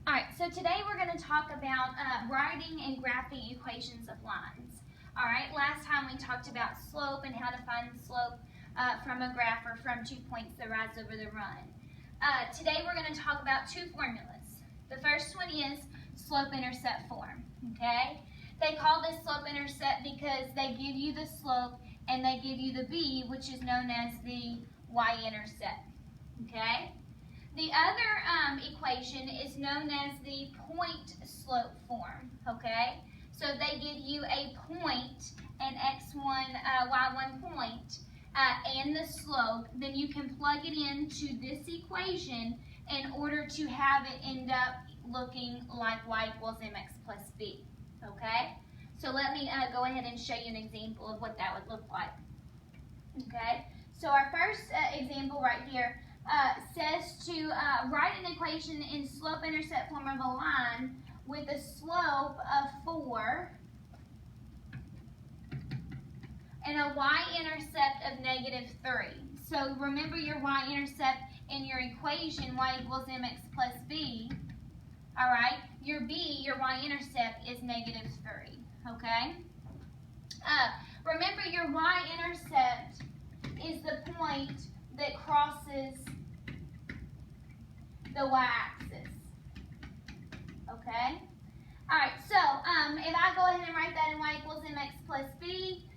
Alright, so today we're going to talk about writing and graphing equations of lines. Alright, last time we talked about slope and how to find slope from a graph or from 2 points that rise over the run. Today we're going to talk about two formulas. The first one is slope-intercept form. Okay? They call this slope-intercept because they give you the slope and they give you the b, which is known as the y-intercept. Okay? The other equation is known as the point slope form, okay? So they give you a point, an x1, y1 point, and the slope. Then you can plug it into this equation in order to have it end up looking like y equals mx plus b, okay? So let me go ahead and show you an example of what that would look like, okay? So our first example right here says to write an equation in slope-intercept form of a line with a slope of 4 and a y-intercept of -3. So remember your y-intercept in your equation, y equals mx plus b. All right, your b, your y-intercept is -3, okay? Remember your y-intercept is the point that crosses the y-axis, okay? All right, so if I go ahead and write that in y equals mx plus b,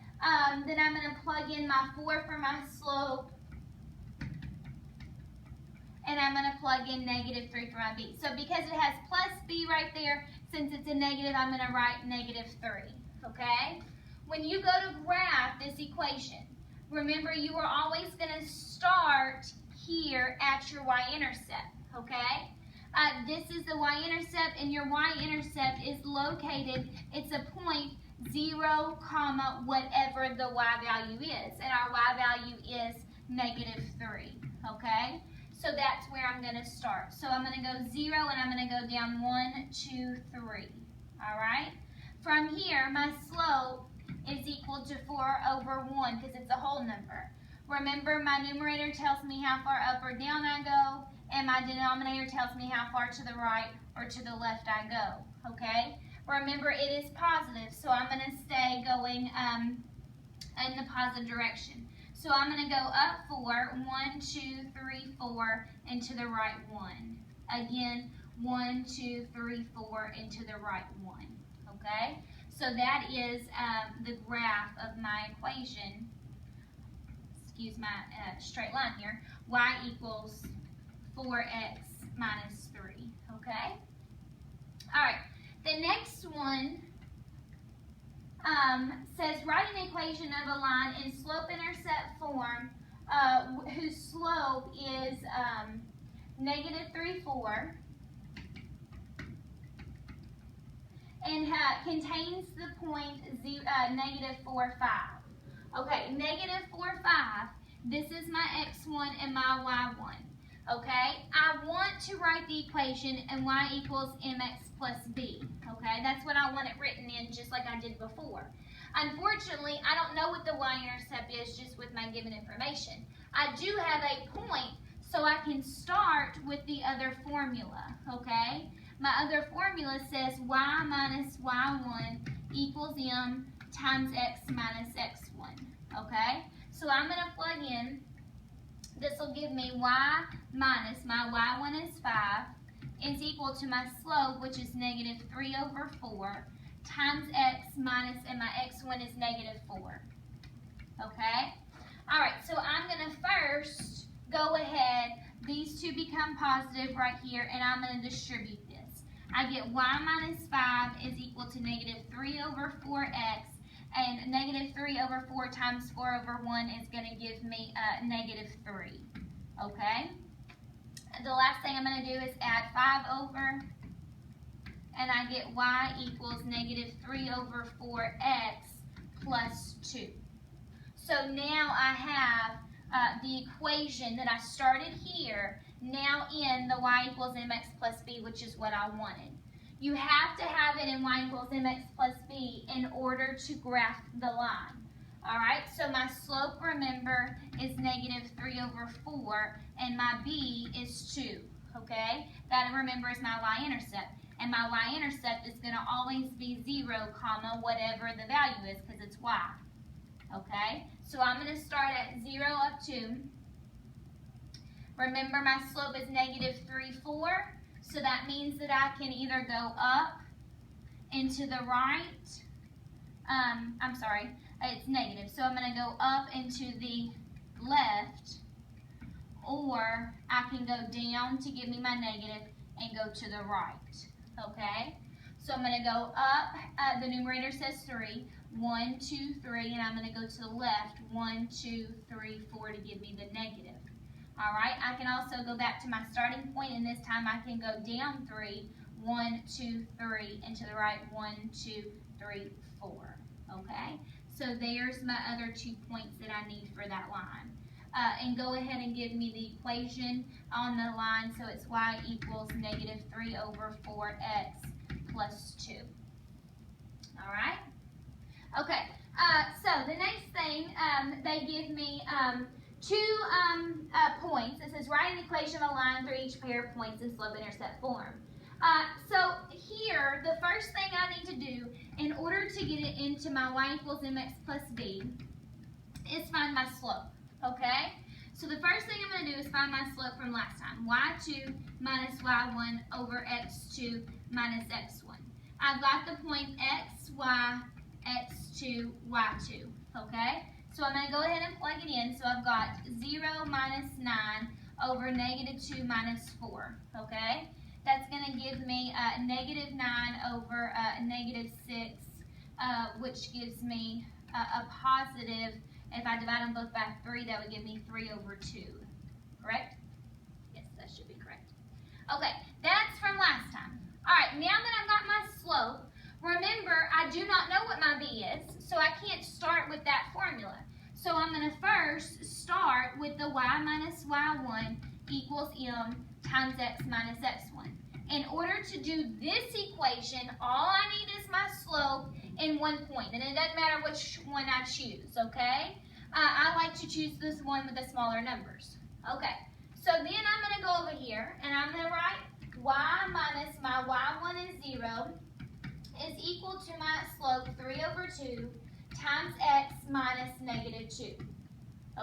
then I'm going to plug in my 4 for my slope, and I'm going to plug in -3 for my b. So because it has plus b right there, since it's a negative, I'm going to write -3, okay? When you go to graph this equation, remember you are always going to start here at your y-intercept, okay? This is the y-intercept, and your y-intercept is located, it's a point 0, whatever the y value is, and our y value is -3, okay? So that's where I'm going to start. So I'm going to go 0, and I'm going to go down 1, 2, 3, all right? From here, my slope is equal to 4 over 1 because it's a whole number. Remember, my numerator tells me how far up or down I go, and my denominator tells me how far to the right or to the left I go, okay? Remember, it is positive, so I'm going to stay going in the positive direction. So I'm going to go up 4, 1, 2, 3, 4, and to the right 1. Again, 1, 2, 3, 4, and to the right 1, okay? So that is the graph of my equation, excuse my straight line here, y equals 4x minus 3, okay? All right, the next one says write an equation of a line in slope-intercept form whose slope is -3, 4, and contains the point -4, 5. Okay, -4, 5, this is my x1 and my y1. Okay, I want to write the equation in y equals mx plus b. Okay, that's what I want it written in, just like I did before. Unfortunately, I don't know what the y-intercept is just with my given information. I do have a point, so I can start with the other formula, okay? My other formula says y minus y1 equals m times x minus x1, okay? So I'm going to plug in. This will give me y minus, my y1 is 5, is equal to my slope, which is -3 over 4, times x minus, and my x1 is -4, okay? All right, so I'm going to first go ahead, these two become positive right here, and I'm going to distribute this. I get y minus 5 is equal to -3 over 4x, and -3 over 4 times 4 over 1 is going to give me -3, okay? The last thing I'm going to do is add 5 over, and I get y equals -3 over 4x plus 2. So now I have the equation that I started here, now in the y equals mx plus b, which is what I wanted. You have to have it in y equals mx plus b in order to graph the line. All right, so my slope, remember, is -3 over 4, and my b is 2, okay? That, remember, is my y-intercept. And my y-intercept is going to always be 0, comma, whatever the value is, because it's y. Okay? So I'm going to start at 0 up to, remember my slope is negative 3, 4. So that means that I can either go up and to the right. I'm sorry, it's negative. So I'm going to go up and to the left, or I can go down to give me my negative and go to the right. Okay? So I'm going to go up, the numerator says 3, 1, 2, 3, and I'm going to go to the left, 1, 2, 3, 4 to give me the negative. All right, I can also go back to my starting point, and this time I can go down 3, 1, 2, 3, and to the right, 1, 2, 3, 4. Okay, so there's my other 2 points that I need for that line. And go ahead and give me the equation on the line. So it's y equals negative 3 over 4x plus 2. All right? Okay, so the next thing, they give me 2 points. It says write an equation of a line for each pair of points in slope-intercept form. So here, the first thing I need to do in order to get it into my y equals mx plus b is find my slope. Okay, so the first thing I'm going to do is find my slope from last time. y2 minus y1 over x2 minus x1. I've got the point x, y, x2, y2. Okay, so I'm going to go ahead and plug it in. So I've got 0 minus 9 over negative 2 minus 4. Okay, that's going to give me negative 9 over negative 6, which gives me a positive. If I divide them both by 3, that would give me 3 over 2. Correct? Yes, that should be correct. Okay, that's from last time. All right, now that I've got my slope, remember, I do not know what my b is, so I can't start with that formula. So I'm going to first start with the y minus y1 equals m times x minus x1. In order to do this equation, all I need is my slope in one point, and it doesn't matter which one I choose, okay? I like to choose this one with the smaller numbers. Okay, so then I'm going to go over here, and I'm going to write y minus my y1 is 0 is equal to my slope 3 over 2 times x minus negative 2.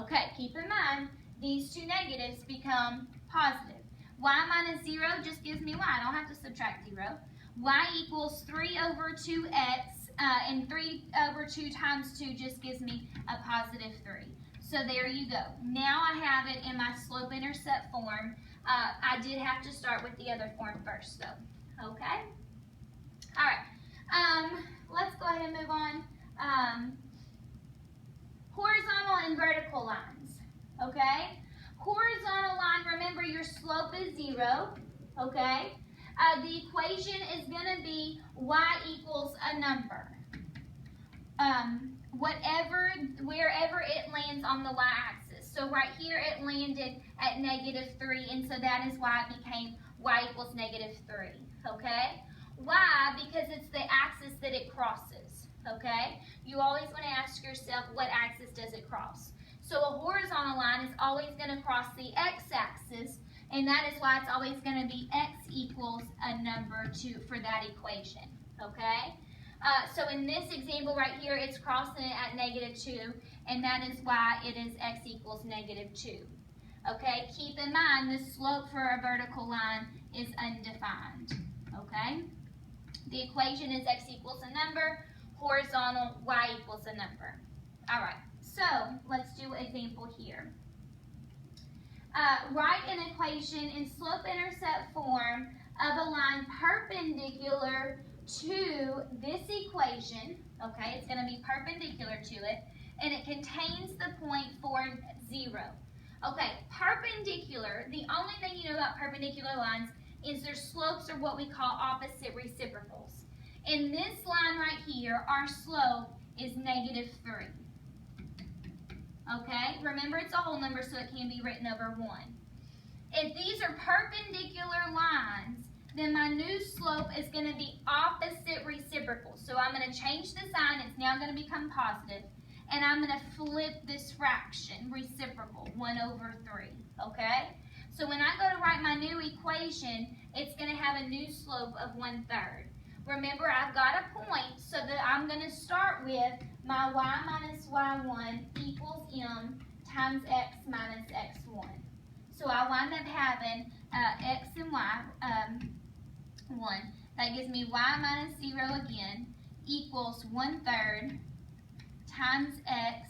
Okay, keep in mind, these two negatives become positive. Y minus 0 just gives me y. I don't have to subtract 0. Y equals 3 over 2x, and 3 over 2 times 2 just gives me a positive 3. So there you go. Now I have it in my slope-intercept form. I did have to start with the other form first, though. Okay? All right. Let's go ahead and move on. Horizontal and vertical lines. Okay? Horizontal line, remember your slope is 0, okay? The equation is going to be y equals a number. Wherever it lands on the y-axis. So right here it landed at negative 3, and so that is why it became y equals negative 3, okay? Why? Because it's the axis that it crosses, okay? You always want to ask yourself, what axis does it cross? So a horizontal line is always going to cross the x-axis, and that is why it's always going to be x equals a number for that equation, okay? So in this example right here, it's crossing it at negative 2, and that is why it is x equals negative 2. Okay, keep in mind the slope for a vertical line is undefined, okay? The equation is x equals a number, horizontal, y equals a number. All right. So let's do an example here. Write an equation in slope-intercept form of a line perpendicular to this equation. Okay, it's going to be perpendicular to it, and it contains the point 4, 0. Okay, perpendicular, the only thing you know about perpendicular lines is their slopes are what we call opposite reciprocals. In this line right here, our slope is negative 3. Okay, remember it's a whole number, so it can be written over 1. If these are perpendicular lines, then my new slope is going to be opposite reciprocal. So I'm going to change the sign. It's now going to become positive. And I'm going to flip this fraction, reciprocal, 1 over 3. Okay? So when I go to write my new equation, it's going to have a new slope of 1/3. Remember, I've got a point, so that I'm going to start with my y minus y1 equals m times x minus x1. So I wind up having x and y, 1. That gives me y minus 0 again equals 1/3 times x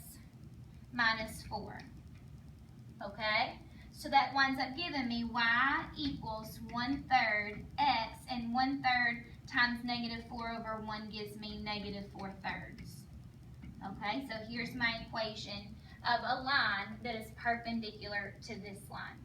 minus 4. Okay? So that winds up giving me y equals 1/3 x, and 1/3 times -4/1 gives me -4/3. Okay, so here's my equation of a line that is perpendicular to this line.